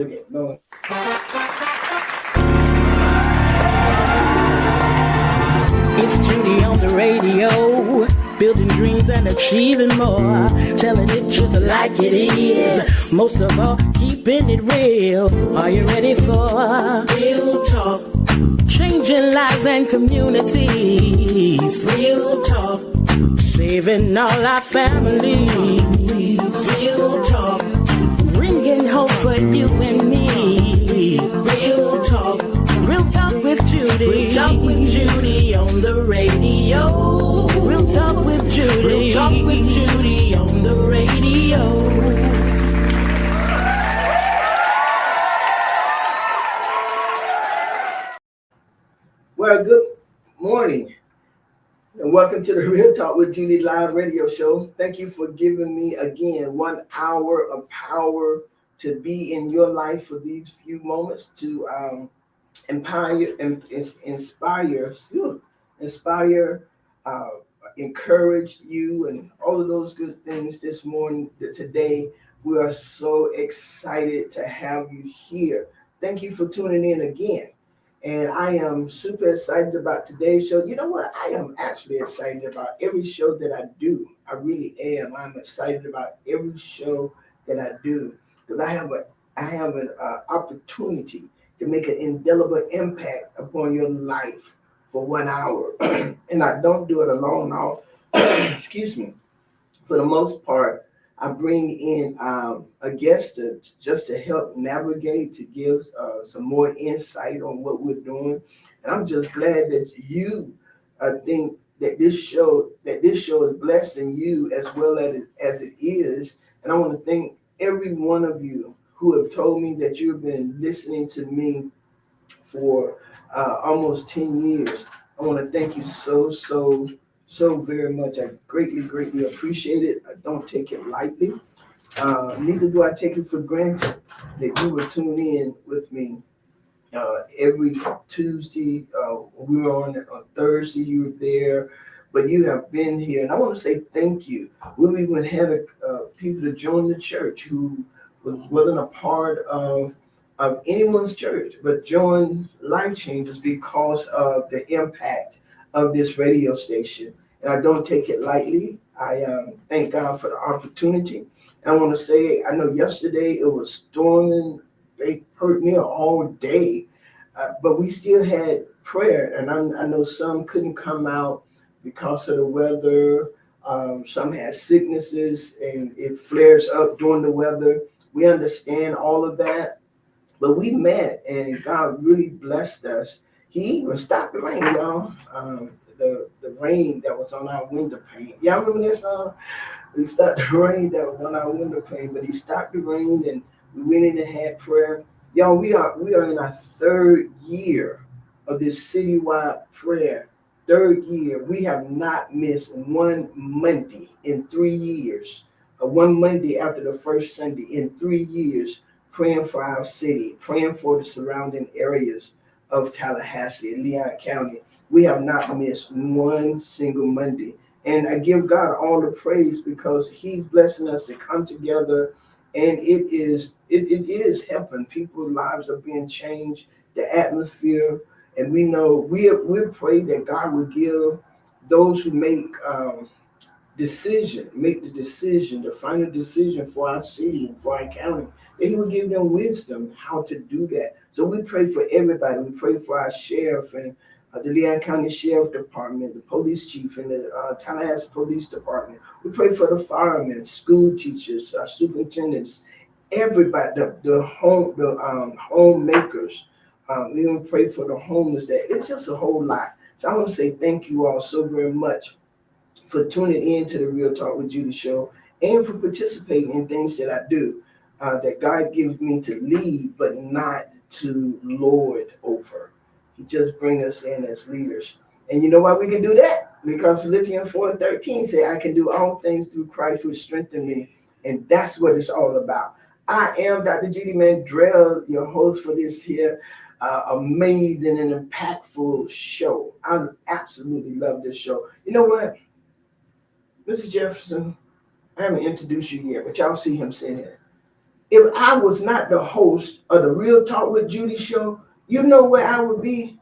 Okay, no. It's Judy on the radio, building dreams and achieving more, telling it just like it is. Most of all, keeping it real. Are you ready for real talk? Changing lives and communities. Real talk. Saving all our families. Real talk. Bringing hope for you and me. Real talk. Real talk with Judy. Real talk with Judy on the radio. Real talk with Judy. Real talk with Judy on the radio. Well, good morning and welcome to the Real Talk with Judy live radio show. Thank you for giving me again 1 hour of power to be in your life for these few moments to inspire, uh, encourage you, and all of those good things this morning. Today, we are so excited to have you here. Thank you for tuning in again. And I am super excited about today's show. You know what? I am actually excited about every show that I do. I really am. I'm excited about every show that I do because I have an opportunity to make an indelible impact upon your life for 1 hour. And I don't do it alone. Excuse me. For the most part, I bring in a guest just to help navigate, to give some more insight on what we're doing. And I'm just glad that you think that this show is blessing you as well as it is. And I want to thank every one of you who have told me that you've been listening to me for almost 10 years. I want to thank you so very much. I greatly appreciate it. I don't take it lightly. Neither do I take it for granted that you would tune in with me every Tuesday. We were on Thursday, you were there, but you have been here. And I want to say thank you. We even had people to join the church who wasn't a part of anyone's church, but joined Life Changers because of the impact of this radio station. And I don't take it lightly. I thank God for the opportunity. And I want to say, I know yesterday it was storming. They hurt me all day, but we still had prayer. And I know some couldn't come out because of the weather. Some had sicknesses and it flares up during the weather. We understand all of that. But we met and God really blessed us. He even stopped the rain, y'all. The rain that was on our window pane. Y'all remember this song? We stopped the rain that was on our window pane, but he stopped the rain and we went in and had prayer. Y'all, we are in our third year of this citywide prayer. Third year. We have not missed one Monday in 3 years. One Monday after the first Sunday in 3 years, praying for our city, praying for the surrounding areas of Tallahassee and Leon County. We have not missed one single Monday. And I give God all the praise because he's blessing us to come together, and it is helping. People's lives are being changed, the atmosphere, and we know we pray that God will give those who make the decision, the final decision for our city and for our county, that he will give them wisdom how to do that. So we pray for everybody. We pray for our sheriff and the Leon County Sheriff Department, the police chief, and the Tallahassee Police Department. We pray for the firemen, school teachers, superintendents, everybody, the homemakers. We even pray for the homeless. That it's just a whole lot. So I want to say thank you all so very much for tuning in to the Real Talk with Judy show and for participating in things that I do that God gives me to lead, but not to lord over. He just brings us in as leaders. And you know why we can do that? Because Philippians 4:13 says, I can do all things through Christ who strengthens me. And that's what it's all about. I am Dr. Judy Mandrell, your host for this here amazing and impactful show. I absolutely love this show. You know what? Mr. Jefferson, I haven't introduced you yet, but y'all see him sitting here. If I was not the host of the Real Talk with Judy show, you know where I would be?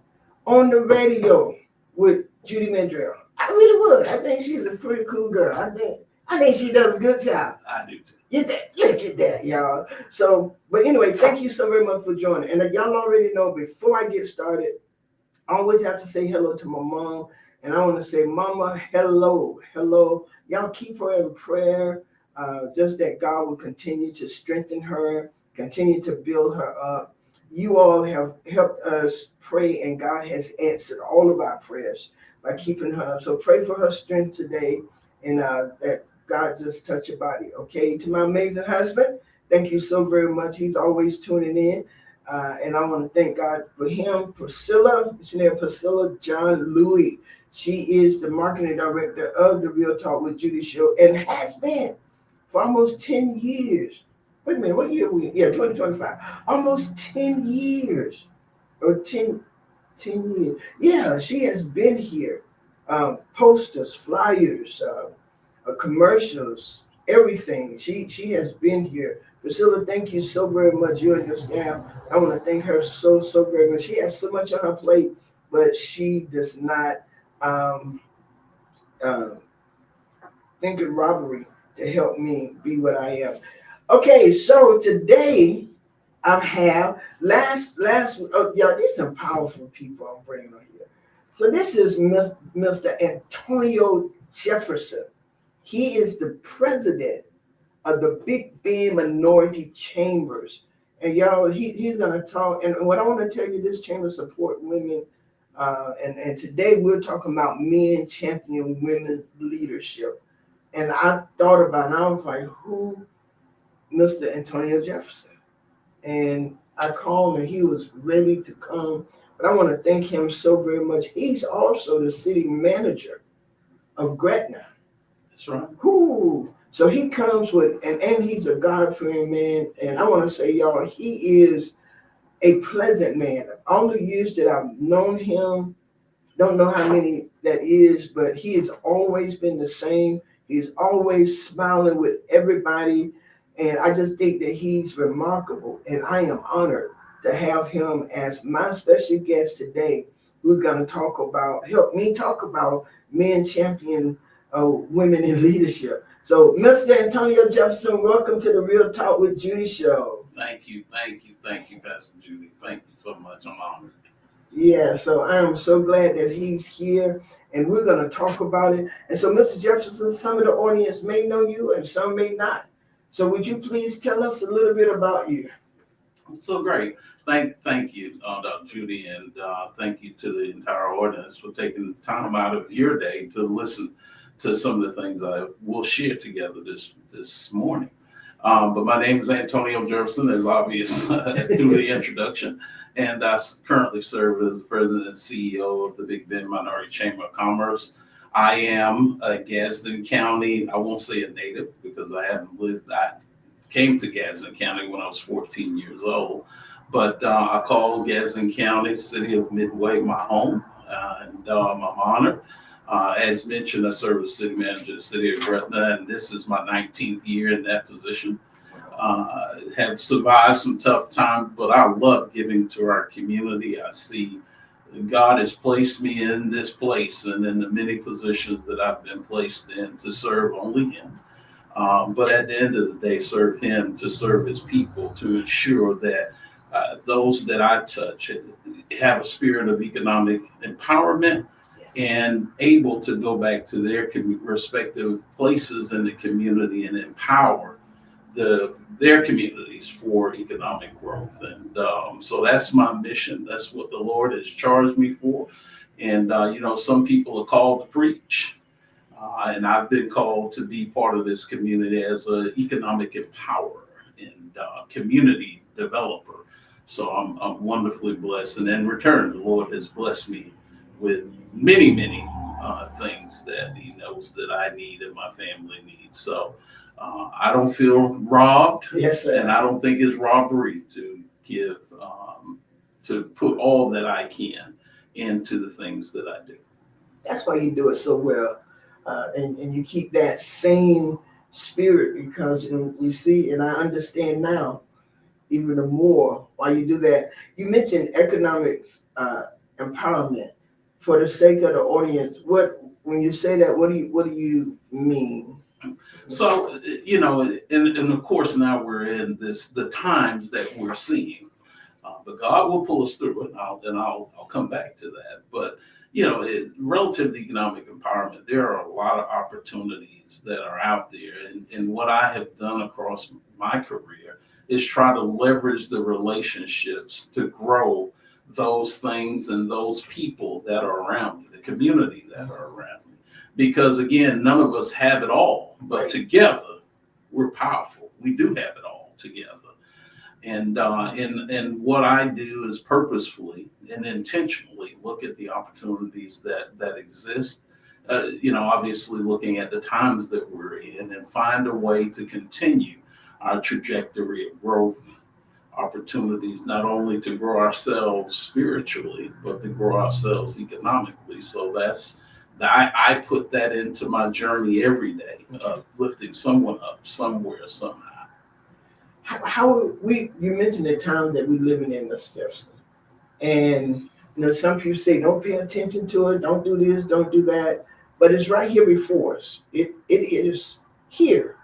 On the radio with Judy Mandrell. I really would. I think she's a pretty cool girl. I think she does a good job. I do too. Look at that, y'all. So, but anyway, thank you so very much for joining. And y'all already know, before I get started, I always have to say hello to my mom. And I want to say, Mama, hello, hello. Y'all keep her in prayer. Just that God will continue to strengthen her, continue to build her up. You all have helped us pray, and God has answered all of our prayers by keeping her up. So pray for her strength today, and that God just touch her body. Okay, to my amazing husband, thank you so very much. He's always tuning in. And I want to thank God for him. Priscilla, missionary Priscilla John Louis. She is the marketing director of the Real Talk with Judy show, and has been for almost 10 years. Wait a minute, what year are we in? Yeah, 2025. Almost 10 years. Or 10 years. Yeah, she has been here. Posters, flyers, commercials, everything. She has been here. Priscilla, thank you so very much. You and your staff. I want to thank her so very much. She has so much on her plate, but she does not uh, think it robbery to help me be what I am. Okay, so today I have y'all, these some powerful people I'm bringing on here. So this is Mr. Antonio Jefferson. He is the president of the Big Bend Minority Chambers. And y'all, he's going to talk. And what I want to tell you, this chamber support women. And today we're talking about men champion women's leadership. And I thought about it, and I was like, who? Mr. Antonio Jefferson. And I called, and he was ready to come. But I want to thank him so very much. He's also the city manager of Gretna. That's right. Who? So he comes with, and he's a God-fearing man. And I want to say, y'all, he is a pleasant man. All the years that I've known him, don't know how many that is, but he has always been the same. He's always smiling with everybody. And I just think that he's remarkable. And I am honored to have him as my special guest today, who's going to help me talk about men champion women in leadership. So, Mr. Antonio Jefferson, welcome to the Real Talk with Judy show. Thank you, Pastor Judy. Thank you so much. I'm honored. Yeah, so I am so glad that he's here, and we're going to talk about it. And so, Mr. Jefferson, some of the audience may know you and some may not. So would you please tell us a little bit about you? So great. Thank you, Dr. Judy, and thank you to the entire audience for taking time out of your day to listen to some of the things I will share together this morning. But my name is Antonio Jefferson, as obvious through the introduction, and I currently serve as the president and CEO of the Big Bend Minority Chamber of Commerce. I am a Gadsden County, I won't say a native because I haven't lived, I came to Gadsden County when I was 14 years old, but I call Gadsden County, city of Midway, my home, and I'm honored. As mentioned, I serve as city manager of the city of Gretna, and this is my 19th year in that position. Have survived some tough times, but I love giving to our community. I see God has placed me in this place and in the many positions that I've been placed in to serve only Him. But at the end of the day, serve Him to serve His people, to ensure that those that I touch have a spirit of economic empowerment and able to go back to their respective places in the community and empower their communities for economic growth. And so that's my mission. That's what the Lord has charged me for. And, some people are called to preach. And I've been called to be part of this community as an economic empower and community developer. So I'm wonderfully blessed. And in return, the Lord has blessed me with many things that He knows that I need and my family needs. So I don't feel robbed. Yes, sir. And I don't think it's robbery to give, to put all that I can into the things that I do. That's why you do it so well. And you keep that same spirit, because when we see, and I understand now even more why you do that. You mentioned economic empowerment. For the sake of the audience, what when you say that, what do you mean? So, and of course now we're in the times that we're seeing. But God will pull us through it, and I'll come back to that. But relative to economic empowerment, there are a lot of opportunities that are out there, and what I have done across my career is try to leverage the relationships to grow those things and those people that are around me, the community that are around me. Because again, none of us have it all, but Right. together we're powerful. We do have it all together. And what I do is purposefully and intentionally look at the opportunities that exist. Obviously looking at the times that we're in and find a way to continue our trajectory of growth opportunities, not only to grow ourselves spiritually, but to grow ourselves economically. So I put that into my journey every day of lifting someone up somewhere, somehow. How you mentioned the time that we're living in, Mr. Jefferson, and some people say don't pay attention to it, don't do this, don't do that, but it's right here before us. It is here.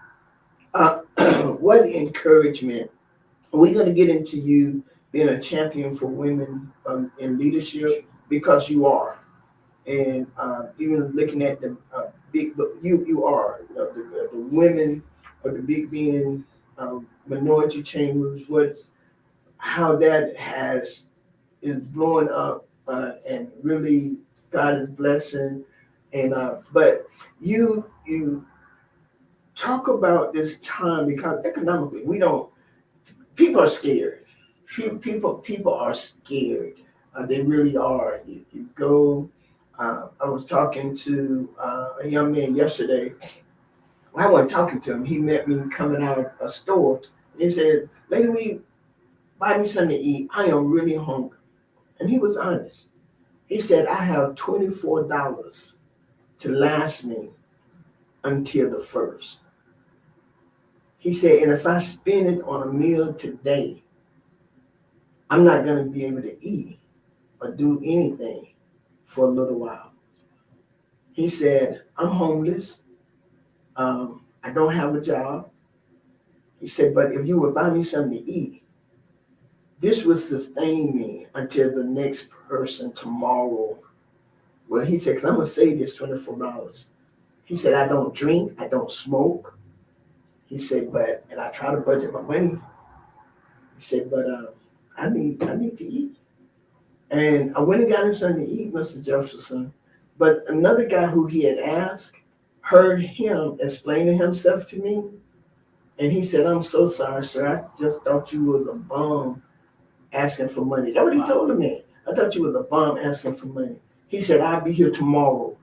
What encouragement. We're going to get into you being a champion for women in leadership, because you are. And even looking at the big, but you are the women of the big being minority chambers. How that is blowing up, and really God is blessing. And but you talk about this time, because economically we don't. People are scared. People are scared. They really are. You go. I was talking to a young man yesterday. Well, I wasn't talking to him. He met me coming out of a store. He said, "Lady, we buy me something to eat. I am really hungry." And he was honest. He said, "I have $24 to last me until the first." He said, "And if I spend it on a meal today, I'm not going to be able to eat or do anything for a little while." He said, "I'm homeless. I don't have a job." He said, "But if you would buy me something to eat, this would sustain me until the next person tomorrow." Well, he said, "Cause I'm going to save this $24. He said, "I don't drink. I don't smoke." He said, and I try to budget my money." He said, "But I need to eat." And I went and got him something to eat, Mr. Jefferson. But another guy who he had asked heard him explaining himself to me. And he said, "I'm so sorry, sir. I just thought you was a bum asking for money." That's what he told me. "I thought you was a bum asking for money." He said, "I'll be here tomorrow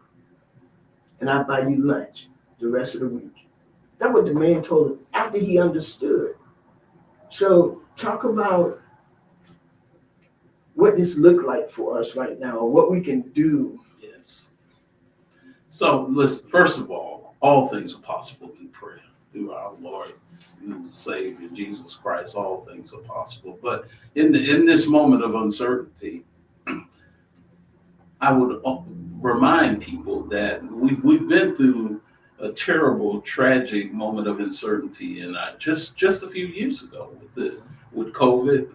and I'll buy you lunch the rest of the week." That's what the man told him after he understood. So talk about what this look like for us right now, or what we can do. Yes. So listen, first of all things are possible through prayer, through our Lord and Savior Jesus Christ. All things are possible. But in this moment of uncertainty, I would remind people that we've been through a terrible, tragic moment of uncertainty, and just a few years ago with COVID.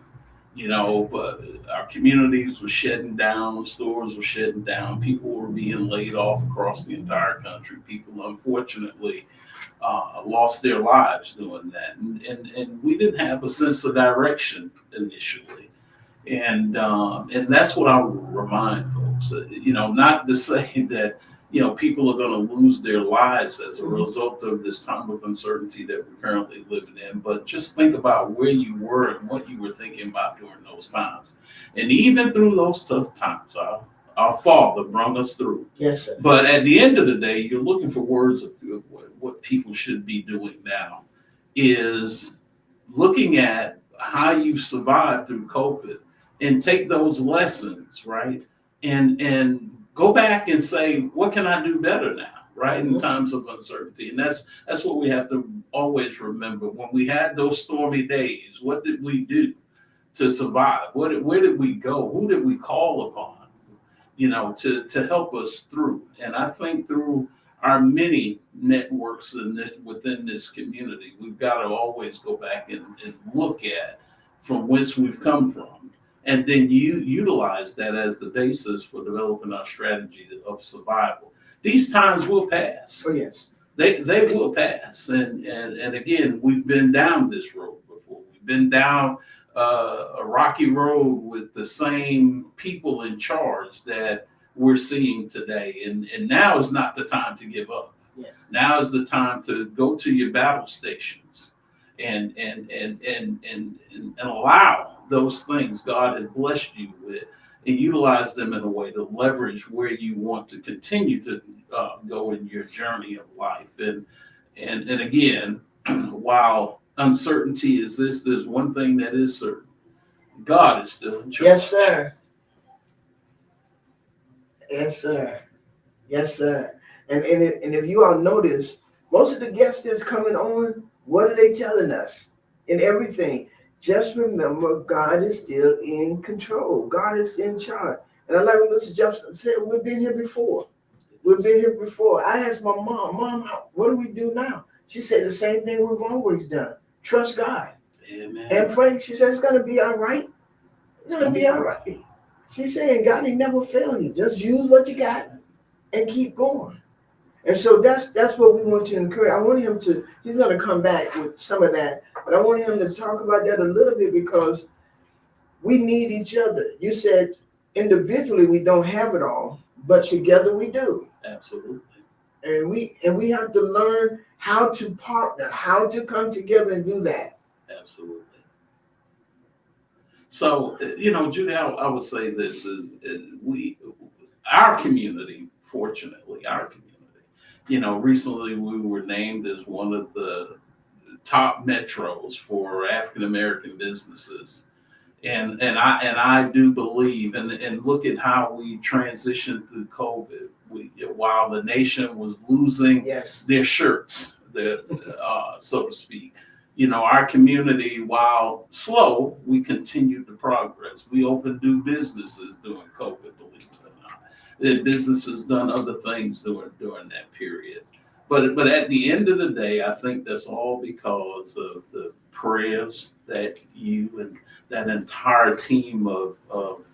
But our communities were shutting down, stores were shutting down, people were being laid off across the entire country. People, unfortunately, lost their lives doing that. And we didn't have a sense of direction initially. And that's what I would remind folks, not to say that, people are going to lose their lives as a result of this time of uncertainty that we're currently living in, but just think about where you were and what you were thinking about during those times. And even through those tough times, our Father brought us through. Yes, sir. But at the end of the day, you're looking for words of what people should be doing now is looking at how you survived through COVID and take those lessons, right? And go back and say, what can I do better now, right? In times of uncertainty. And that's what we have to always remember. When we had those stormy days, what did we do to survive? Where did we go? Who did we call upon? To help us through. And I think through our many networks within this community, we've got to always go back and look at from whence we've come from. And then you utilize that as the basis for developing our strategy of survival. These times will pass. Oh, yes. They will pass. And again, we've been down this road before. We've been down a rocky road with the same people in charge that we're seeing today. And now is not the time to give up. Yes. Now is the time to go to your battle stations and allow those things God has blessed you with and utilize them in a way to leverage where you want to continue to go in your journey of life. And again, while uncertainty exists, there's one thing that is certain. God is still in charge. Yes, sir. Yes, sir. Yes, sir. And if you all notice, most of the guests that's coming on, what are they telling us? In everything, just remember God is still in control. God is in charge. And I like what Mr. Jefferson said, we've been here before. We've been here before. I asked my mom, what do we do now? She said the same thing we've always done. Trust God. Amen. And pray. She said it's going to be all right. It's going to be all right. She's saying God ain't never failed you. Just use what you got and keep going. And so that's what we want to encourage. I want him to, he's going to come back with some of that, but I want him to talk about that a little bit because we need each other. You said individually we don't have it all, but together we do. Absolutely. And we have to learn how to partner, how to come together and do that. Absolutely. So, Judy, I would say this is our community, fortunately, recently we were named as one of the top metros for African American businesses. And I do believe, and look at how we transitioned through COVID. While the nation was losing their shirts, so to speak, our community, while slow, we continued to progress. We opened new businesses during COVID, believe it or not. The businesses done other things during that period. But at the end of the day, I think that's all because of the prayers that you and that entire team of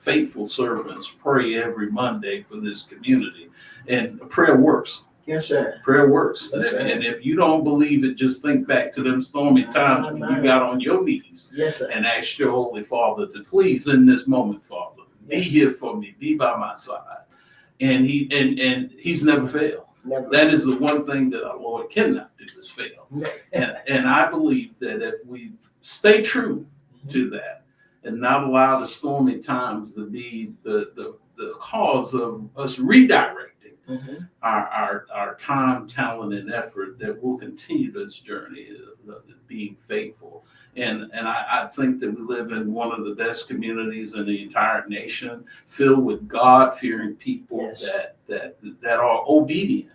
faithful servants pray every Monday for this community. And prayer works. Yes, sir. Prayer works. Yes, sir. And if you don't believe it, just think back to them stormy times when you got on your knees and asked your Holy Father to please in this moment, Father, be here for me, be by my side. And he's never failed. Never. That is the one thing that our Lord cannot do is fail. And I believe that if we stay true to that and not allow the stormy times to be the cause of us redirecting our time, talent, and effort, that we'll continue this journey of being faithful. And I think that we live in one of the best communities in the entire nation, filled with God-fearing people that are obedient,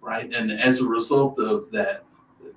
right? And as a result of that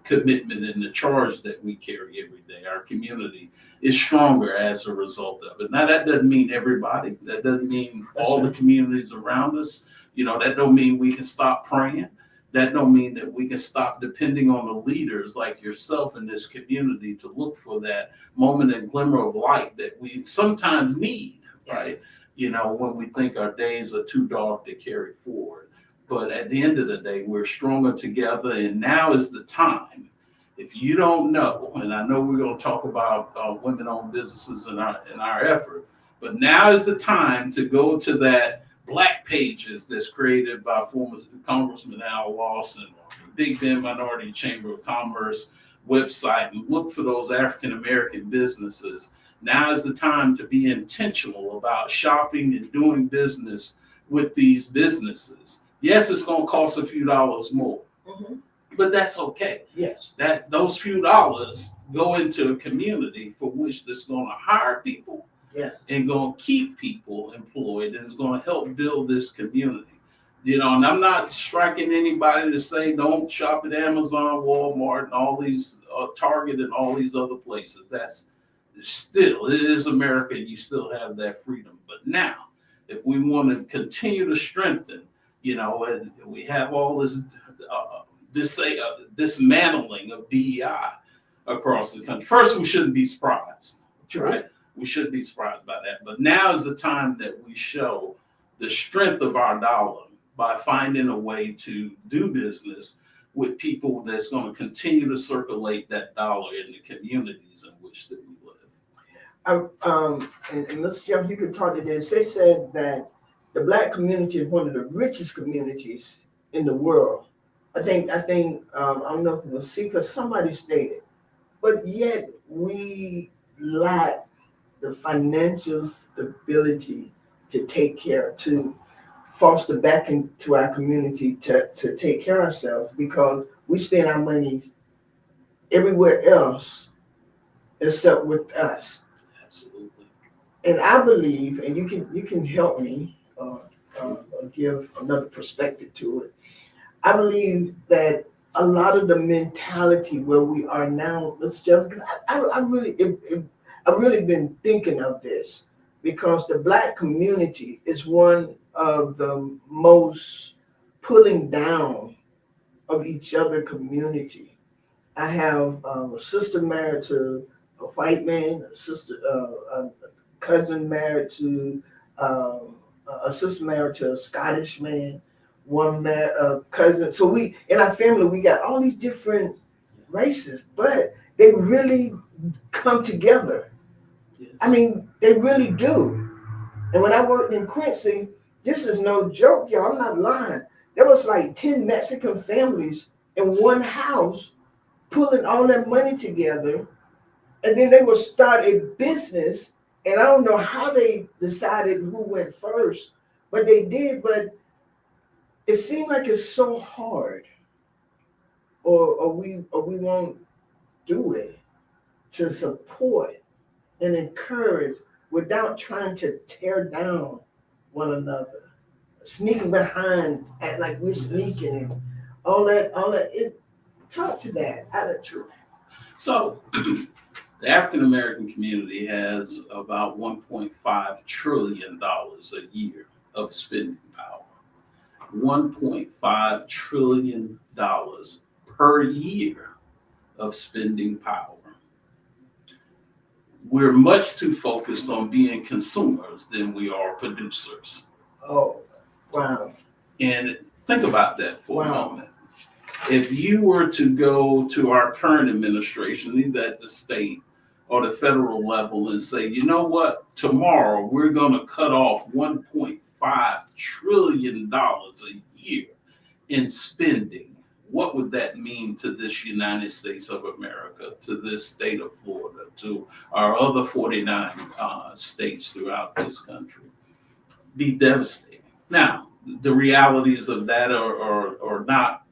commitment and the charge that we carry every day, our community is stronger as a result of it. Now, that doesn't mean everybody. That doesn't mean all the communities around us. That don't mean we can stop praying. That don't mean that we can stop depending on the leaders like yourself in this community to look for that moment and glimmer of light that we sometimes need, right? When we think our days are too dark to carry forward. But at the end of the day, we're stronger together, and now is the time. If you don't know, and I know we're going to talk about women-owned businesses in our effort, but now is the time to go to that Black Pages that's created by former Congressman Al Lawson, Big Bend Minority Chamber of Commerce website, and look for those African American businesses. Now is the time to be intentional about shopping and doing business with these businesses. Yes, it's going to cost a few dollars more, but that's okay. Yes. Those few dollars go into a community for which that's going to hire people and going to keep people employed, and is going to help build this community. And I'm not striking anybody to say don't shop at Amazon, Walmart, and all these Target and all these other places. That's still, it is America. You still have that freedom. But now, if we want to continue to strengthen, and we have all dismantling of DEI across the country. First, we shouldn't be surprised, right? We shouldn't be surprised by that. But now is the time that we show the strength of our dollar by finding a way to do business with people that's going to continue to circulate that dollar in the communities in which that we live. And Mr. Jeff, you could talk to this. They said that the Black community is one of the richest communities in the world. I think I don't know if it was because somebody stated, but yet we lack the financial stability to take care, to foster back into our community to take care of ourselves, because we spend our money everywhere else except with us. Absolutely. And I believe, and you can help me give another perspective to it. I believe that a lot of the mentality where we are now, Mr. Jeff, I've really been thinking of this, because the Black community is one of the most pulling down of each other community. I have a sister married to a white man, a cousin married to a sister married to a Scottish man, one cousin. So we, in our family, we got all these different races, but they really come together. I mean, they really do. And when I worked in Quincy, this is no joke, y'all. I'm not lying. There was like 10 Mexican families in one house pulling all that money together, and then they would start a business. And I don't know how they decided who went first, but they did. But it seemed like it's so hard, or we won't do it, to support and encourage without trying to tear down one another, sneaking behind, act like we're sneaking, and all that. Talk to that out of truth. So the African American community has about $1.5 trillion a year of spending power. $1.5 trillion per year of spending power. We're much too focused on being consumers than we are producers. Oh, wow. And think about that for a moment. If you were to go to our current administration, either at the state or the federal level, and say, you know what, tomorrow we're going to cut off $1.5 trillion a year in spending, what would that mean to this United States of America, to this state of Florida, to our other 49 states throughout this country? Be devastating. Now, the realities of that are not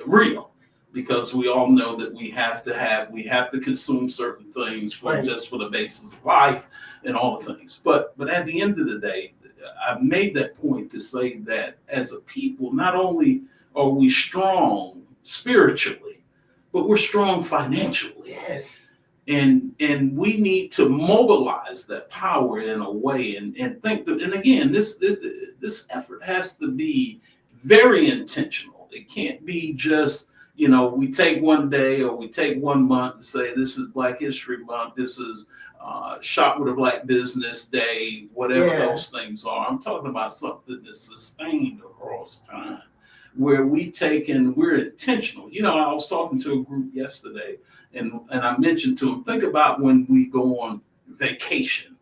real, because we all know that we have to consume certain things just for the basis of life and all the things. But at the end of the day, I've made that point to say that as a people, not only are we strong spiritually, but we're strong financially. Yes. And we need to mobilize that power in a way, and think that, and again, this effort has to be very intentional. It can't be just, we take one day or we take 1 month and say, this is Black History Month, this is Shop with a Black Business Day, whatever those things are. I'm talking about something that's sustained across time, where we're intentional. I was talking to a group yesterday, and I mentioned to them, think about when we go on vacation,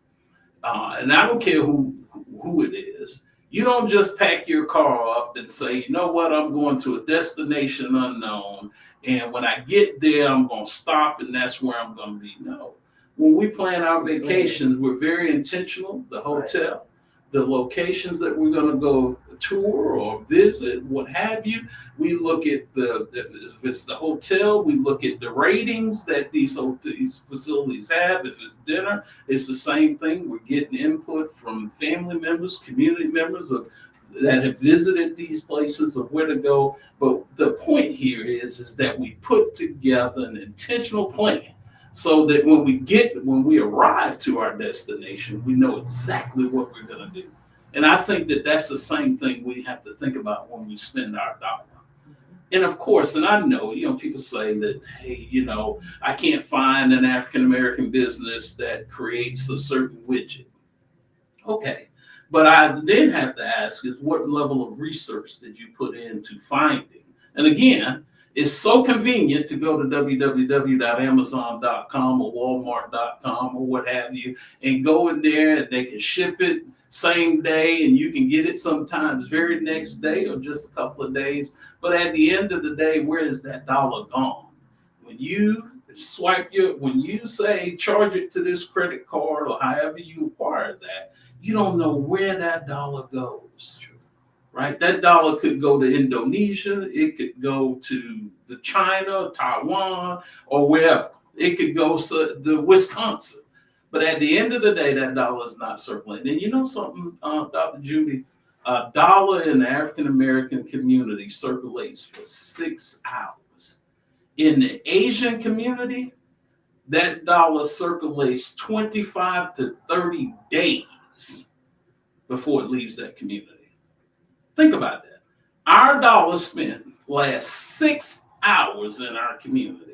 and I don't care who it is. You don't just pack your car up and say, you know what, I'm going to a destination unknown, and when I get there, I'm going to stop, and that's where I'm going to be. No. When we plan our vacations, we're very intentional. The hotel, the locations that we're going to go tour or visit, what have you. We look at if it's the hotel, we look at the ratings that these facilities have. If it's dinner, it's the same thing. We're getting input from family members, community members of that have visited these places of where to go. But the point here is that we put together an intentional plan so that when we arrive to our destination, we know exactly what we're going to do. And I think that that's the same thing we have to think about when we spend our dollar. And of course, and I know, people say that, hey, I can't find an African American business that creates a certain widget. Okay. But I then have to ask is what level of research did you put into finding? And again, it's so convenient to go to www.amazon.com or walmart.com or what have you, and go in there and they can ship it same day and you can get it sometimes very next day or just a couple of days. But at the end of the day, where is that dollar gone? When you when you say charge it to this credit card or however you acquire that, you don't know where that dollar goes. Right? That dollar could go to Indonesia, it could go to China, Taiwan, or wherever. It could go to Wisconsin. But at the end of the day, that dollar is not circulating. And you know something, Dr. Judy? A dollar in the African American community circulates for 6 hours. In the Asian community, that dollar circulates 25 to 30 days before it leaves that community. Think about that. Our dollar spent lasts 6 hours in our community.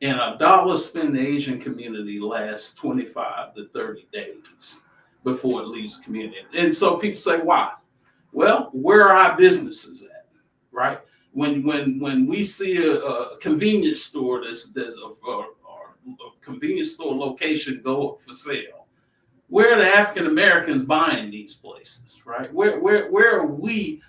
And a dollar spent in the Asian community lasts 25 to 30 days before it leaves the community. And so people say, why? Well, where are our businesses at, right? When we see a convenience store, there's a convenience store location go up for sale. Where are the African Americans buying these places, right? Where are we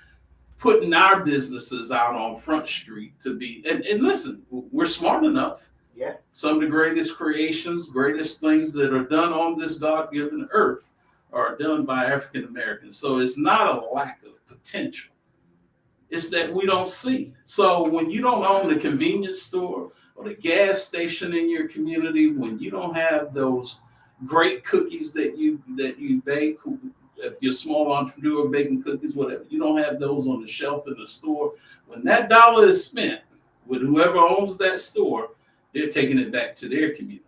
putting our businesses out on Front Street to be? And listen, we're smart enough. Yeah. Some of the greatest creations, greatest things that are done on this God-given earth are done by African Americans. So it's not a lack of potential. It's that we don't see. So when you don't own the convenience store or the gas station in your community, when you don't have those great cookies that you bake, if you're a small entrepreneur baking cookies, whatever, you don't have those on the shelf in the store. When that dollar is spent with whoever owns that store, they're taking it back to their community.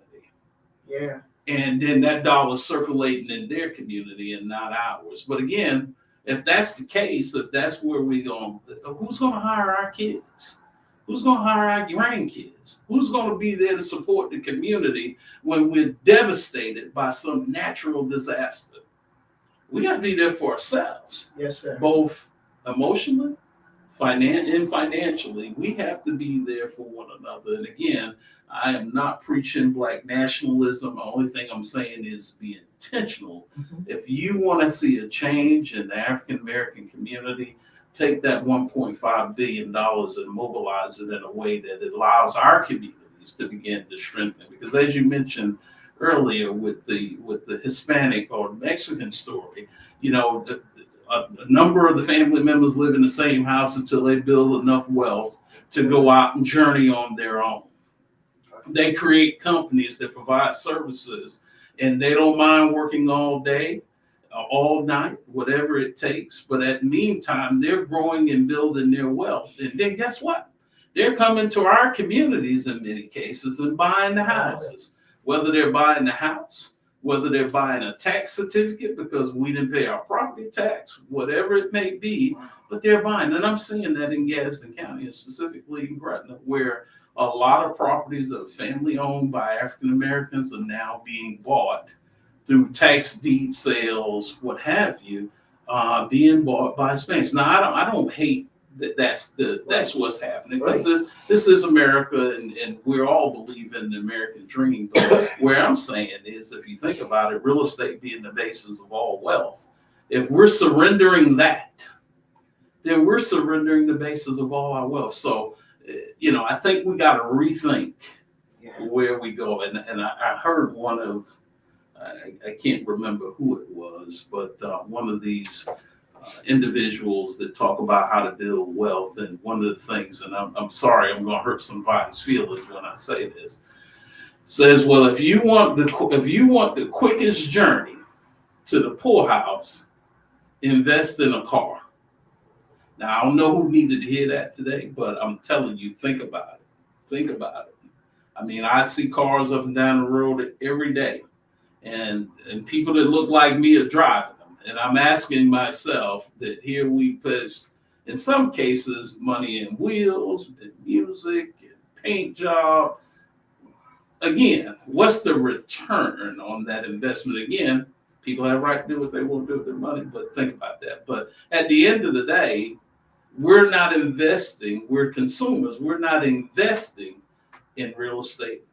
Yeah. And then that dollar circulating in their community and not ours. But again, if that's the case, if that's where we're going, who's going to hire our kids? Who's going to hire our grandkids? Who's going to be there to support the community when we're devastated by some natural disaster? We got to be there for ourselves. Yes, sir. Both emotionally, and financially. We have to be there for one another. And again, I am not preaching Black nationalism. The only thing I'm saying is be intentional. Mm-hmm. If you want to see a change in the African American community, take that $1.5 billion and mobilize it in a way that it allows our communities to begin to strengthen. Because as you mentioned earlier with the Hispanic or Mexican story, a number of the family members live in the same house until they build enough wealth to go out and journey on their own. They create companies that provide services, and they don't mind working all day, all night, whatever it takes. But at the meantime, they're growing and building their wealth. And then guess what? They're coming to our communities in many cases and buying the houses, whether they're buying the house, whether they're buying a tax certificate because we didn't pay our property tax, whatever it may be, but they're buying. And I'm seeing that in Gadsden County, and specifically in Gretna, where a lot of properties that are family owned by African Americans are now being bought through tax deed sales, what have you, being bought by Hispanics. Now, I don't hate that's what's happening, because this is America, and we're all believing in the American dream. But where I'm saying is, if you think about it, real estate being the basis of all wealth, if we're surrendering that, then we're surrendering the basis of all our wealth. So, I think we got to rethink where we go. And I heard one of, I can't remember who it was, but one of these individuals that talk about how to build wealth. And one of the things, and I'm sorry, I'm going to hurt somebody's feelings when I say this, says, well, if you want the quickest journey to the poorhouse, invest in a car. Now, I don't know who needed to hear that today, but I'm telling you, think about it. Think about it. I mean, I see cars up and down the road every day, and people that look like me are driving them. And I'm asking myself that here we put, in some cases, money in wheels, and music, and paint job. Again, what's the return on that investment? Again, people have a right to do what they want to do with their money, but think about that. But at the end of the day, we're not investing, we're consumers, we're not investing in real estate,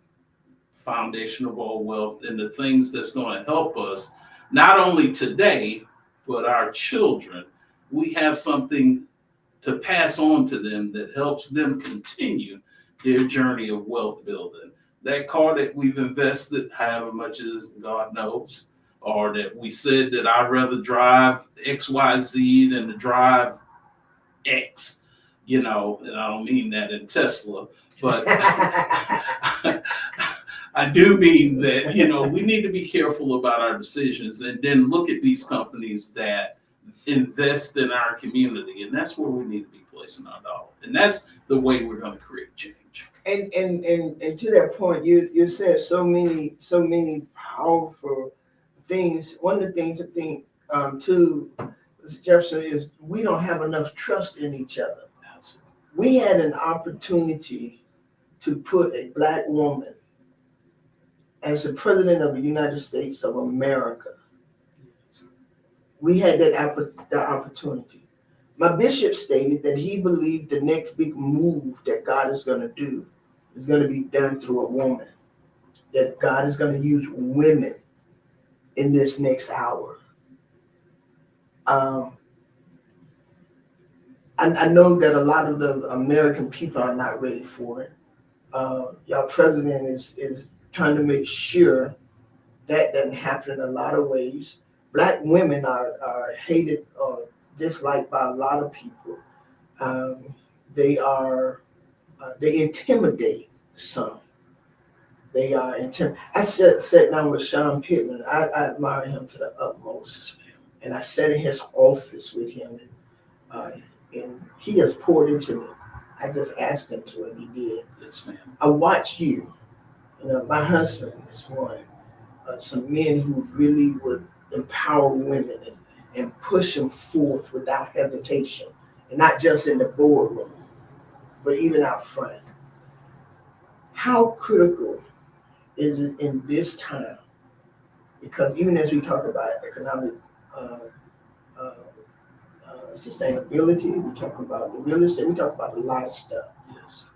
foundation of all wealth, and the things that's going to help us not only today, but our children. We have something to pass on to them that helps them continue their journey of wealth building. That car that we've invested, however much as God knows, or that we said that I'd rather drive XYZ than to drive X, and I don't mean that in Tesla, but I do mean that, we need to be careful about our decisions and then look at these companies that invest in our community. And that's where we need to be placing our dollar. And that's the way we're going to create change. And to that point, you said so many powerful things. One of the things I think too, Mr. Jefferson, is we don't have enough trust in each other. We had an opportunity to put a black woman as the president of the United States of America. We had that opportunity. My bishop stated that he believed the next big move that God is going to do is going to be done through a woman, that God is going to use women in this next hour. I know that a lot of the American people are not ready for it. Y'all president is trying to make sure that doesn't happen in a lot of ways. Black women are hated or disliked by a lot of people. They intimidate some. They are intimidated. I sat down with Sean Pittman. I admire him to the utmost. And I sat in his office with him, and he has poured into me. I just asked him to, and he did. Yes, ma'am. I watched you. My husband is one. Some men who really would empower women and push them forth without hesitation, and not just in the boardroom, but even out front. How critical is it in this time? Because even as we talk about economic sustainability, we talk about the real estate, we talk about a lot of stuff. Yes.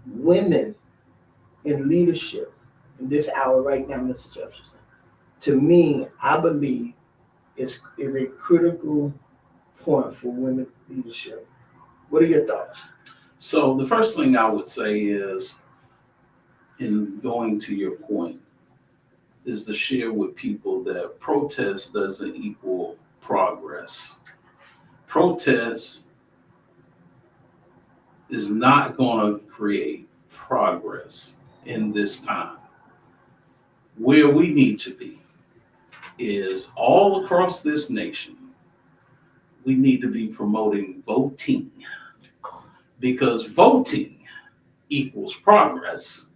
Women in leadership in this hour right now, Mr. Jefferson, to me, I believe is a critical point for women leadership. What are your thoughts? So the first thing I would say is, in going to your point, is to share with people that protest doesn't equal progress. Protest is not going to create progress in this time. Where we need to be is all across this nation. We need to be promoting voting, because voting equals progress.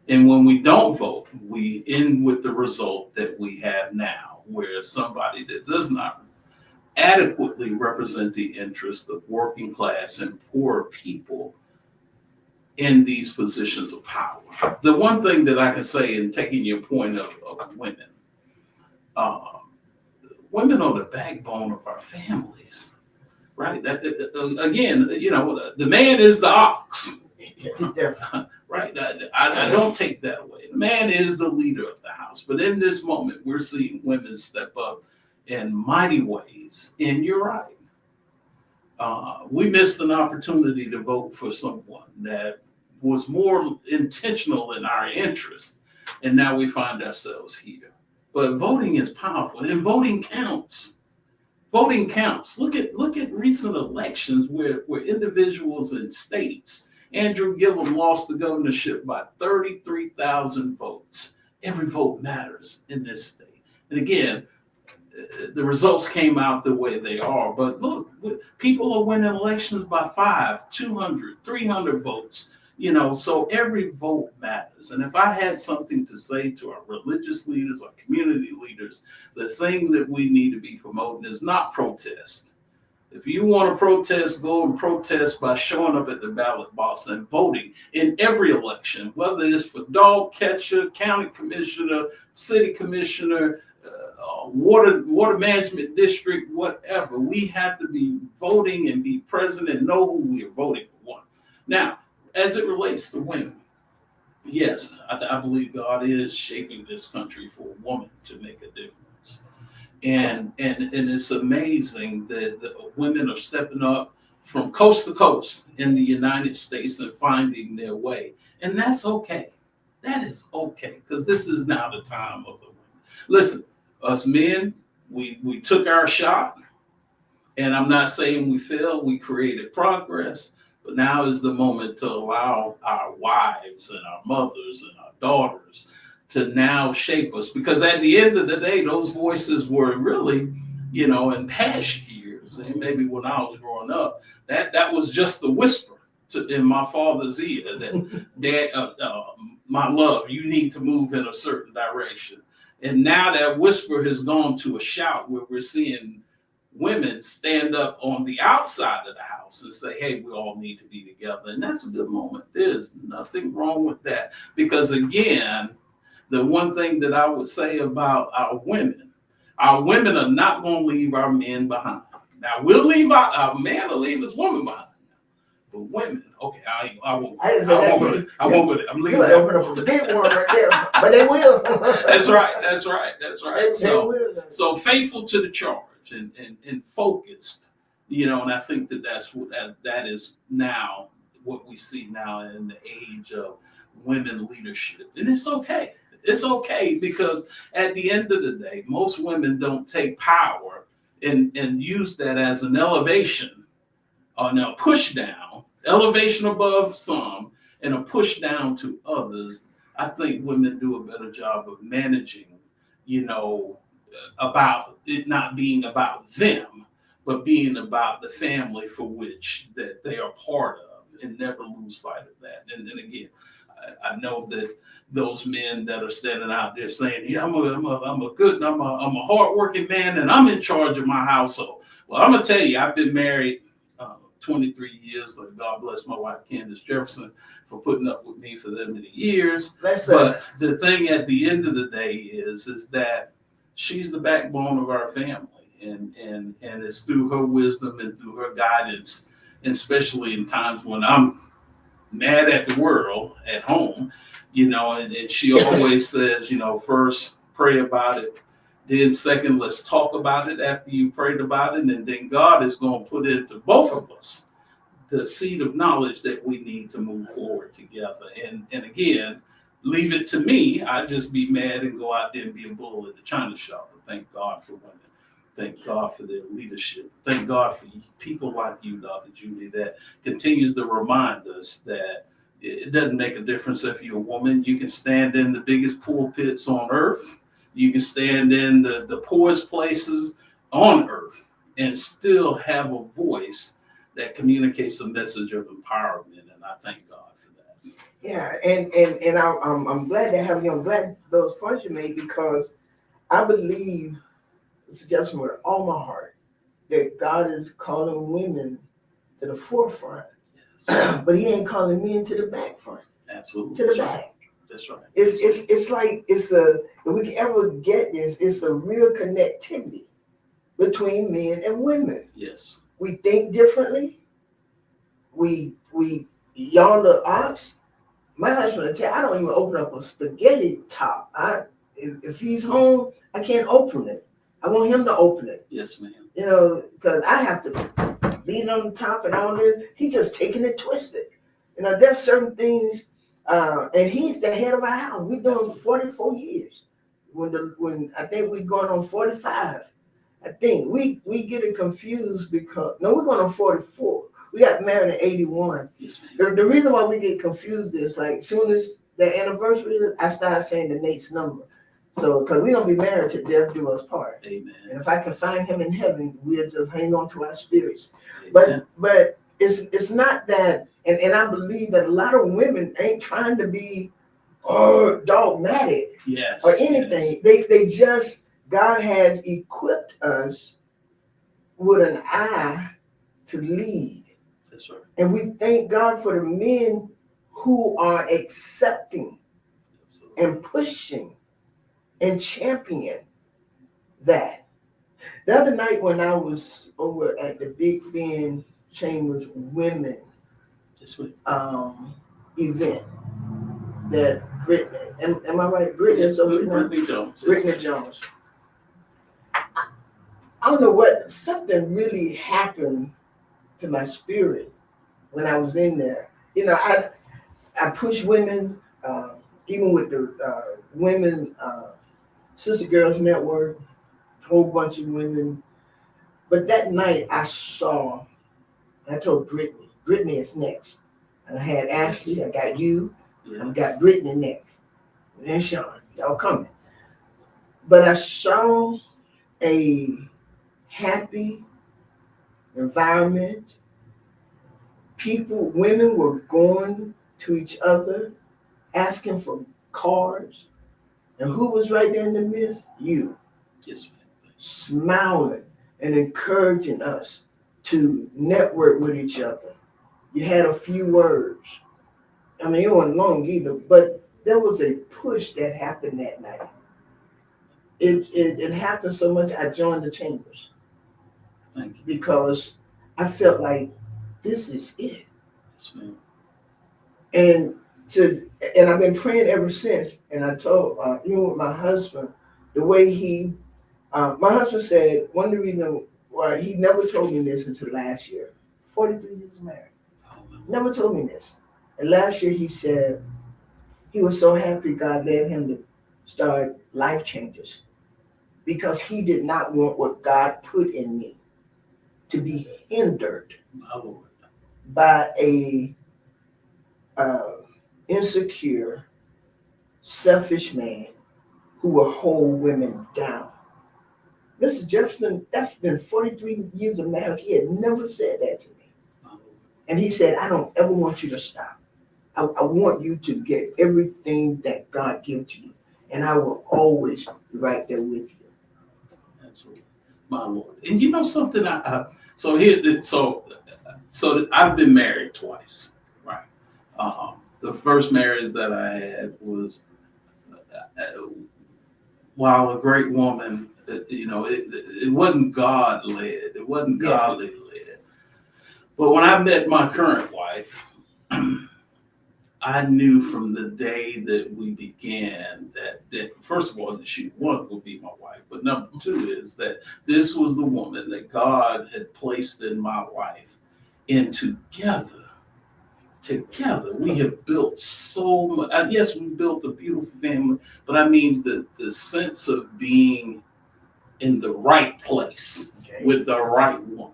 And when we don't vote, we end with the result that we have now, where somebody that does not adequately represent the interests of working class and poor people in these positions of power. The one thing that I can say, in taking your point of women, women are the backbone of our families, right? Again, the man is the ox, right? I don't take that away. The man is the leader of the house. But in this moment, we're seeing women step up in mighty ways. And you're right. We missed an opportunity to vote for someone that was more intentional in our interest. And now we find ourselves here. But voting is powerful, and voting counts. Voting counts. Look at recent elections where individuals in states, Andrew Gillum lost the governorship by 33,000 votes. Every vote matters in this state. And again, the results came out the way they are. But look, people are winning elections by 5, 200, 300 votes. So every vote matters. And if I had something to say to our religious leaders, our community leaders, the thing that we need to be promoting is not protest. If you want to protest, go and protest by showing up at the ballot box and voting in every election, whether it's for dog catcher, county commissioner, city commissioner, water management district, whatever. We have to be voting and be present and know who we are voting for. One. Now, as it relates to women, yes, I believe God is shaping this country for a woman to make a difference. And it's amazing that the women are stepping up from coast to coast in the United States and finding their way. And that's okay. That is okay, because this is now the time of the women. Listen, us men, we took our shot, and I'm not saying we failed. We created progress, but now is the moment to allow our wives and our mothers and our daughters to now shape us, because at the end of the day, those voices were really, in past years, and maybe when I was growing up, that was just the whisper in my father's ear that, Dad, my love, you need to move in a certain direction. And now that whisper has gone to a shout, where we're seeing women stand up on the outside of the house and say, hey, we all need to be together. And that's a good moment. There's nothing wrong with that, because again, the one thing that I would say about our women are not going to leave our men behind. Now, we'll leave our man will leave his woman behind. But women, okay, I won't go there. I'm leaving that. Open up a big one right there, but they will. That's right. They will. So faithful to the charge and focused, and I think that is now what we see now in the age of women leadership. And it's okay. It's okay, because at the end of the day, most women don't take power and use that as an elevation or a push down, elevation above some and a push down to others. I think women do a better job of managing, about it not being about them, but being about the family for which that they are part of, and never lose sight of that. And then again, I know that those men that are standing out there saying, yeah, I'm a hardworking man, and I'm in charge of my household. Well, I'm gonna tell you, I've been married 23 years. Like, God bless my wife, Candace Jefferson, for putting up with me for that many years. But the thing at the end of the day is that she's the backbone of our family, and it's through her wisdom and through her guidance, and especially in times when I'm mad at the world at home, and she always says, first pray about it, then second, let's talk about it after you prayed about it, and then God is going to put into both of us the seed of knowledge that we need to move forward together. And again, leave it to me. I just be mad and go out there and be a bull at the china shop. But thank God for women. Thank God for their leadership. Thank God for people like you, Dr. Judy, that continues to remind us that it doesn't make a difference if you're a woman. You can stand in the biggest pulpits on earth. You can stand in the poorest places on earth and still have a voice that communicates a message of empowerment. And I thank God for that. Yeah, and I'm glad to have you. I'm glad those points you made, because I believe, suggestion with all my heart, that God is calling women to the forefront, yes. But He ain't calling men to the back front. Absolutely. To the back. That's right. It's like if we can ever get this, it's a real connectivity between men and women. Yes. We think differently. Y'all the ox. My husband will tell, I don't even open up a spaghetti top. If he's home, I can't open it. I want him to open it. Yes, ma'am. Because I have to beat on the top and all this. He's just taking it twisted. There's certain things, and he's the head of our house. We're doing 44 years. When I think we're going on 45, I think we get it confused because we're going on 44. We got married in 81. Yes, ma'am. The reason why we get confused is, like, as soon as the anniversary, I started saying the Nate's number. So, because we're going to be married to death do us part. Amen. And if I can find him in heaven, we'll just hang on to our spirits. Amen. But it's not that, and I believe that a lot of women ain't trying to be dogmatic Yes. or anything. Yes. They just, God has equipped us with an eye to lead. That's right. And we thank God for the men who are accepting Absolutely. and pushing and champion that. The other night when I was over at the Big Ben Chambers Women That's right. event that Brittany, am I right? Brittany's over there? Brittany Jones. Brittany Jones. I don't know what, something really happened to my spirit when I was in there. You know, I push women, even with the women, Sister Girls Network, whole bunch of women. But that night I saw, I told Brittany is next. And I had Ashley, I got you, Yes. I got Brittany next. And then Sean, y'all coming. But I saw a happy environment. People, women were going to each other, asking for cards. And who was right there in the midst? You. Yes, ma'am. Smiling and encouraging us to network with each other. You had a few words. I mean, it wasn't long either, but there was a push that happened that night. It happened so much, I joined the chambers Thank you. because I felt like this is it. Yes, ma'am. And and I've been praying ever since. And I told, even with my husband, the way my husband said, one of the reasons why he never told me this until last year, 43 years married, never told me this. And last year he said he was so happy God led him to start Life Changes because he did not want what God put in me to be hindered My Lord. by a insecure, selfish man who will hold women down. Mr. Jefferson, that's been 43 years of marriage. He had never said that to me. My Lord. And he said, I don't ever want you to stop. I want you to get everything that God gives you. And I will always be right there with you. Absolutely. My Lord. And you know something, so I've been married twice, right? The first marriage that I had was, while a great woman, it wasn't God led, it wasn't godly led. But when I met my current wife, I knew from the day that we began that first of all, that she would be my wife. But number two is that this was the woman that God had placed in my life. And together, we have built so much. Yes, we built a beautiful family, but I mean the sense of being in the right place with the right woman.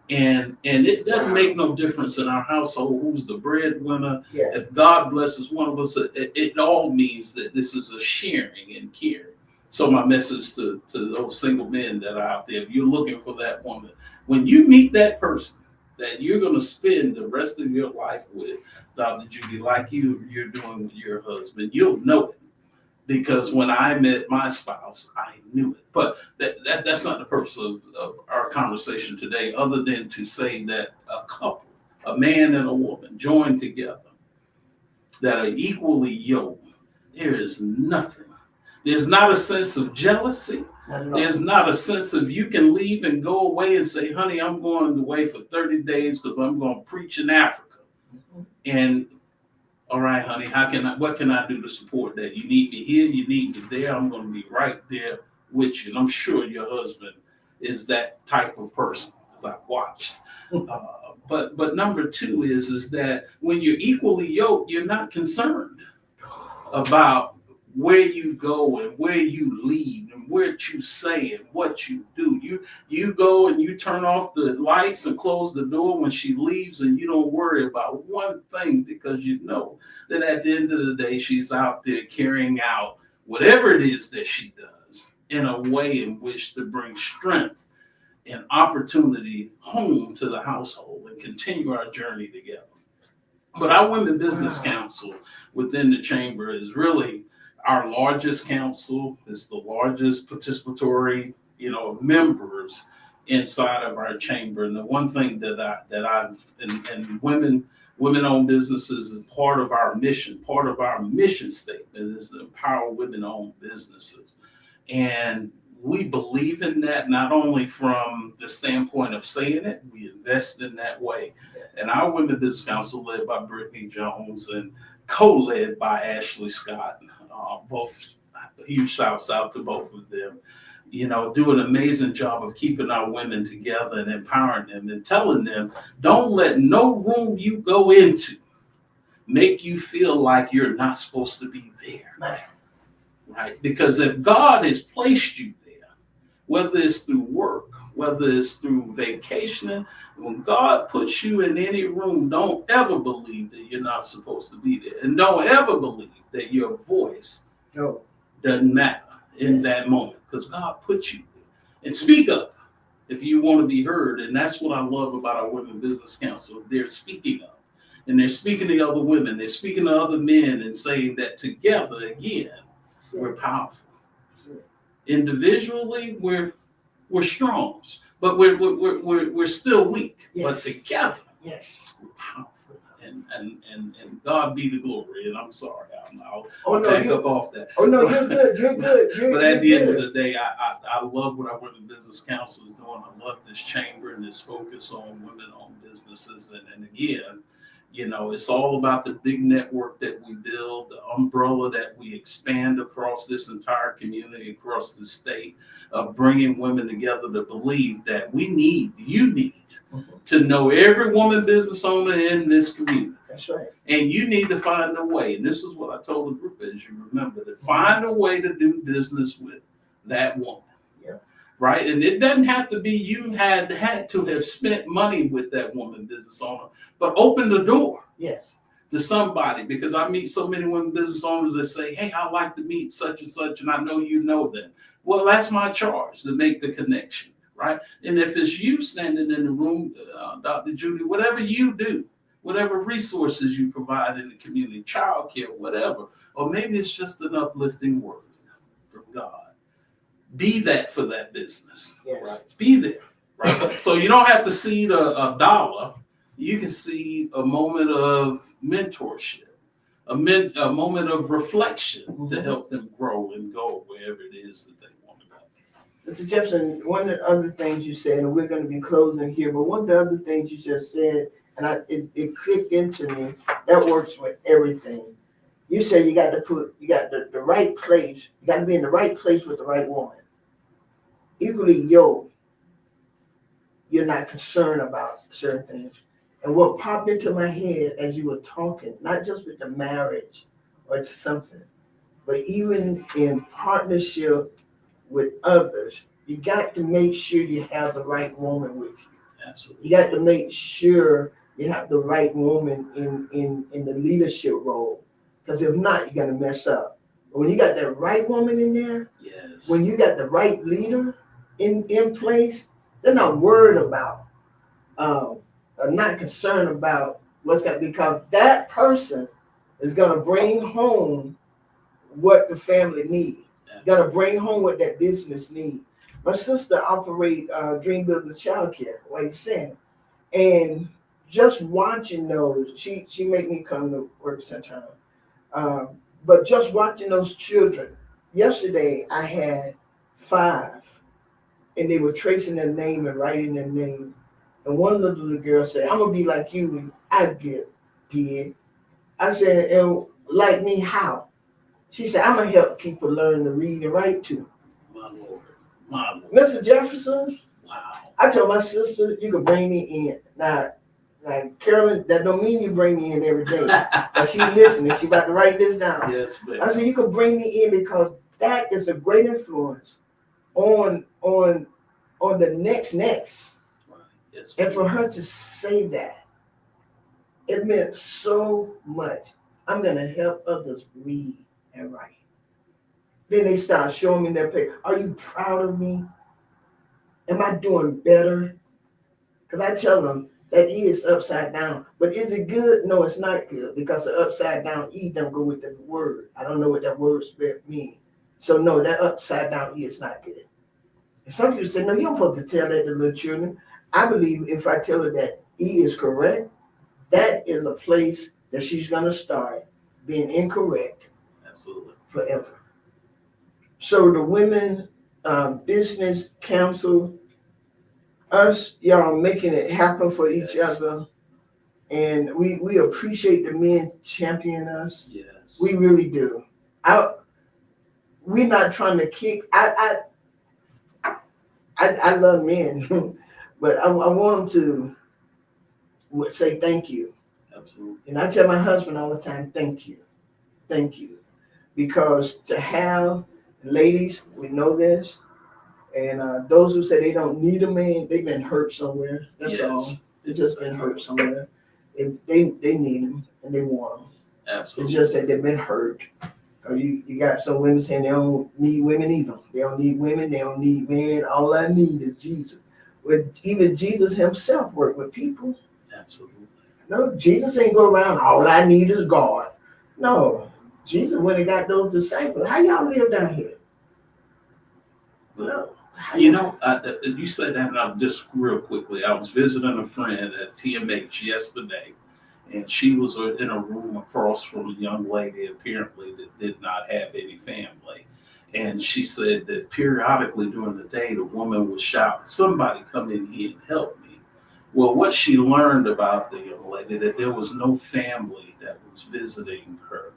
And it doesn't make no difference in our household who's the breadwinner. Yeah. If God blesses one of us, it all means that this is a sharing and caring. So my message to those single men that are out there, if you're looking for that woman, when you meet that person that you're going to spend the rest of your life with, Dr. Judy, like you're doing with your husband, you'll know it. Because when I met my spouse, I knew it. But that's not the purpose of our conversation today, other than to say that a couple, a man and a woman, joined together, that are equally yoked, there is nothing. There's not a sense of jealousy. There's not a sense of you can leave and go away and say, honey, I'm going away for 30 days because I'm going to preach in Africa. And all right, honey, what can I do to support that? You need me here, you need me there. I'm going to be right there with you. And I'm sure your husband is that type of person, as I've watched. But number two is that when you're equally yoked, you're not concerned about where you go and where you lead and what you say and what you do. You go and you turn off the lights and close the door when she leaves, and you don't worry about one thing because you know that at the end of the day, she's out there carrying out whatever it is that she does, in a way in which to bring strength and opportunity home to the household and continue our journey together. But our Women Business Council within the chamber is really our largest council. It's the largest participatory, members inside of our chamber. And the one thing and women-owned businesses is part of our mission. Part of our mission statement is to empower women-owned businesses. And we believe in that, not only from the standpoint of saying it, we invest in that way. And our Women Business Council, led by Brittany Jones and co-led by Ashley Scott, both huge shouts out to both of them, do an amazing job of keeping our women together and empowering them and telling them, don't let no room you go into make you feel like you're not supposed to be there. Right? Because if God has placed you there, whether it's through work, whether it's through vacationing, when God puts you in any room, don't ever believe that you're not supposed to be there. And don't ever believe that your voice doesn't matter in that moment, because God put you there. And speak up if you want to be heard. And that's what I love about our Women Business Council. They're speaking up. And they're speaking to other women. They're speaking to other men and saying that together, again, we're powerful. Individually, we're strong, but we're still weak. Yes. But together, we're powerful. And God be the glory. And I'm sorry, I'll back up off that. Oh no, you're good. You're good. But at the end of the day, I love what our Women Business Council is doing. I love this chamber and this focus on women-owned businesses. And again, it's all about the big network that we build, the umbrella that we expand across this entire community, across the state, of bringing women together to believe that you need to know every woman business owner in this community. That's right. And you need to find a way. And this is what I told the group, as you remember, to find a way to do business with that woman. Right? And it doesn't have to be you had to have spent money with that woman business owner, but open the door to somebody, because I meet so many women business owners that say, hey, I'd like to meet such and such, and I know you know them. Well, that's my charge, to make the connection, right? And if it's you standing in the room, Dr. Judy, whatever you do, whatever resources you provide in the community, childcare, whatever, or maybe it's just an uplifting word from God. Be that for that business. Right? Be there. Right? So you don't have to seed a dollar. You can seed a moment of mentorship, a moment of reflection to help them grow and go wherever it is that they want to go. Mr. Jefferson, one of the other things you said, and we're going to be closing here, but one of the other things you just said, and it clicked into me, that works with everything. You said you got the right place, you got to be in the right place with the right woman. Equally yoked, you're not concerned about certain things. And what popped into my head as you were talking, not just with the marriage or to something, but even in partnership with others, you got to make sure you have the right woman with you. Absolutely. You got to make sure you have the right woman in the leadership role. Because if not, you're going to mess up. But when you got that right woman in there, when you got the right leader in place, they're not worried about, not concerned about what's going to, because that person is going to bring home what the family needs. Going to bring home what that business needs. My sister operate Dream Builders Childcare, like you're saying, and just watching those, she made me come to work sometime. But just watching those children, yesterday I had 5, and they were tracing their name and writing their name. And one little girl said, I'm going to be like you when I get big. I said, and like me, how? She said, I'm going to help people learn to read and write too. My Lord. My Lord. Mr. Jefferson, wow. I told my sister, you could bring me in. Now, Carolyn, that don't mean you bring me in every day. But she listening. She about to write this down. Yes, ma'am. I said, you could bring me in because that is a great influence on the next. Right. Yes, and for her to say that, it meant so much. I'm going to help others read and write. Then they start showing me their pay. Are you proud of me? Am I doing better? Because I tell them that E is upside down. But is it good? No, it's not good because the upside down E don't go with the word. I don't know what that word means. So no, that upside down E is not good. And some people say, no, you don't supposed to tell that to little children. I believe if I tell her that E is correct, that is a place that she's going to start being incorrect. Absolutely. Forever. So the women business council, us, y'all making it happen for each other. And we appreciate the men champion us. Yes. We really do. We're not trying to kick. I love men, but I want them to say thank you. Absolutely. And I tell my husband all the time, thank you. Thank you. Because to have, ladies, we know this, and those who say they don't need a man, they've been hurt somewhere. That's all. They've just been hurt somewhere. They need them and they want them. Absolutely. It's just that they've been hurt. Or you got some women saying they don't need women either. They don't need women. They don't need men. All I need is Jesus. Well, even Jesus himself worked with people. Absolutely. No, Jesus ain't go around, all I need is God. No, Jesus went and got those disciples. How y'all live down here? No. You know, you said that, and I'll just real quickly. I was visiting a friend at TMH yesterday, and she was in a room across from a young lady apparently that did not have any family. And she said that periodically during the day, the woman would shout, somebody come in here and help me. Well, what she learned about the young lady, that there was no family that was visiting her.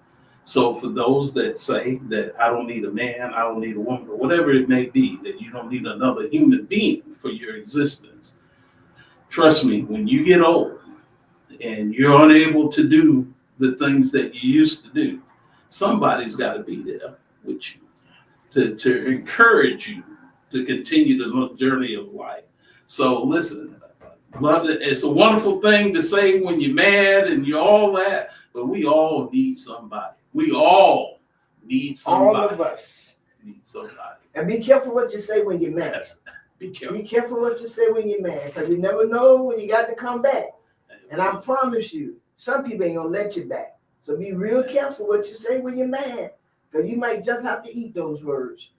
So for those that say that I don't need a man, I don't need a woman, or whatever it may be, that you don't need another human being for your existence, trust me, when you get old and you're unable to do the things that you used to do, somebody's got to be there with you to encourage you to continue the journey of life. So listen, love it. It's a wonderful thing to say when you're mad and you're all that, but we all need somebody. We all need somebody. All of us need somebody. And be careful what you say when you're mad. Be careful. Be careful what you say when you're mad, because you never know when you got to come back. And I promise you, some people ain't gonna let you back. So be real careful what you say when you're mad, because you might just have to eat those words.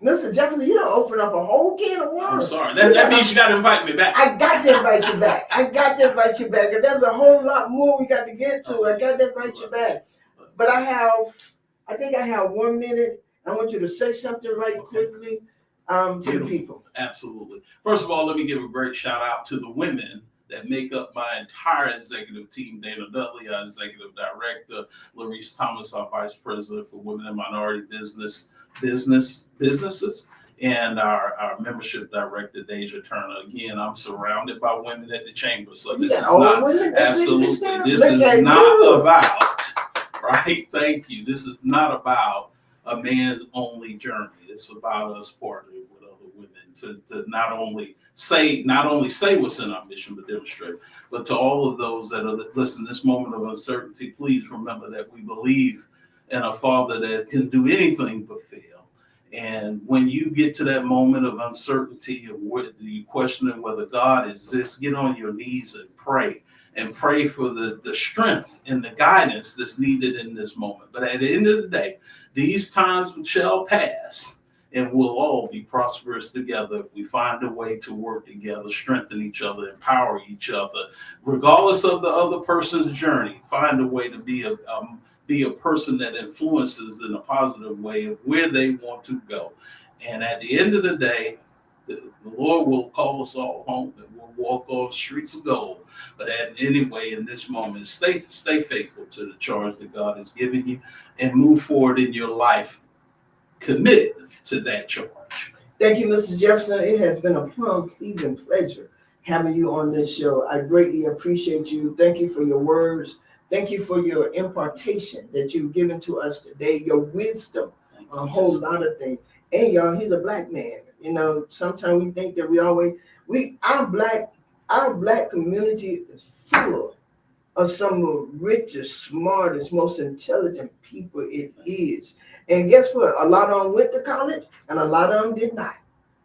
Mr. Jefferson, you don't open up a whole can of worms. I'm sorry. That means you got to invite me back. I got to invite you back. Because there's a whole lot more we got to get to. I got to invite you back. But I think I have 1 minute. I want you to say something right quickly to the people. Absolutely. First of all, let me give a great shout out to the women that make up my entire executive team. Dana Dudley, our executive director, Larice Thomas, our vice president for women and minority businesses, and our membership director, Deja Turner. Again, I'm surrounded by women at the chamber, so this is not absolutely. This is not about, right? Thank you. This is not about a man's only journey. It's about us partnering with other women to not only say what's in our mission, but demonstrate. But to all of those that are listen, this moment of uncertainty, please remember that we believe in a Father that can do anything but fail. And when you get to that moment of uncertainty of where you questioning whether God exists, get on your knees and pray for the strength and the guidance that's needed in this moment. But at the end of the day, these times shall pass, and we'll all be prosperous together if we find a way to work together, strengthen each other, empower each other, regardless of the other person's journey. Find a way to be a person that influences in a positive way of where they want to go. And at the end of the day, the Lord will call us all home, and we'll walk on streets of gold. But anyway, in this moment, stay faithful to the charge that God has given you, and move forward in your life committed to that charge. Thank you, Mr. Jefferson. It has been a pleasing pleasure having you on this show. I greatly appreciate you. Thank you for your words. Thank you for your impartation that you've given to us today, your wisdom on a whole lot of things. And y'all, he's a black man. You know, sometimes we think that our black community is full of some of the richest, smartest, most intelligent people it is. And guess what? A lot of them went to college and a lot of them did not.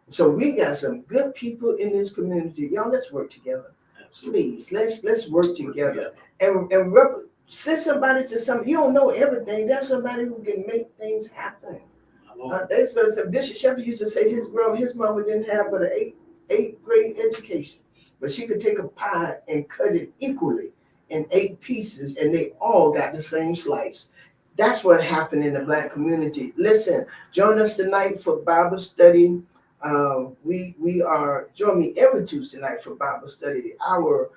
So we got some good people in this community. Y'all, let's work together. Absolutely. Please, let's work together. And send somebody to some. You don't know everything. There's somebody who can make things happen. Bishop Shepherd used to say his mama didn't have but an eighth grade education, but she could take a pie and cut it equally in 8 pieces, and they all got the same slice. That's what happened in the Black community. Listen, join us tonight for Bible study. Join me every Tuesday night for Bible study. Our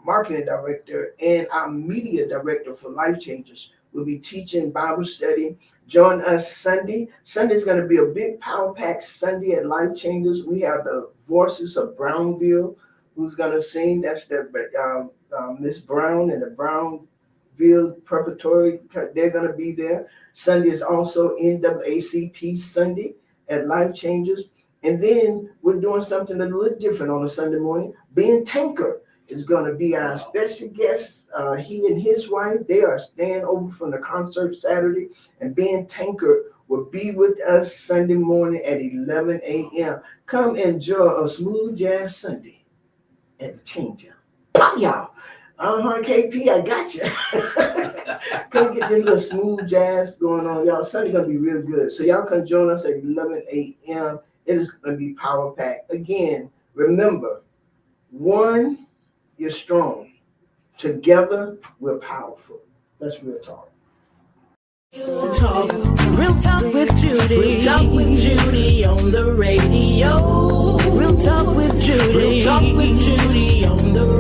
marketing director and our media director for Life Changers will be teaching Bible study. Join us Sunday. Sunday is going to be a big power pack Sunday at Life Changers. We have the Voices of Brownville who's going to sing. That's the Miss Brown and the Brownville Preparatory. They're going to be there. Sunday is also NAACP Sunday at Life Changers. And then we're doing something a little different on a Sunday morning. Ben Tanker is going to be our special guest. He and his wife, they are staying over from the concert Saturday. And Ben Tanker will be with us Sunday morning at 11 a.m. Come enjoy a smooth jazz Sunday at the Changer. Bye, y'all. KP, I got you. Come get this little smooth jazz going on, y'all. Sunday gonna be real good. So y'all come join us at 11 a.m. It is gonna be power packed. Again, remember, one, you're strong. Together, we're powerful. That's real talk. Real talk with Judy. Real talk with Judy on the radio. Real talk with Judy. Real talk with Judy on the radio.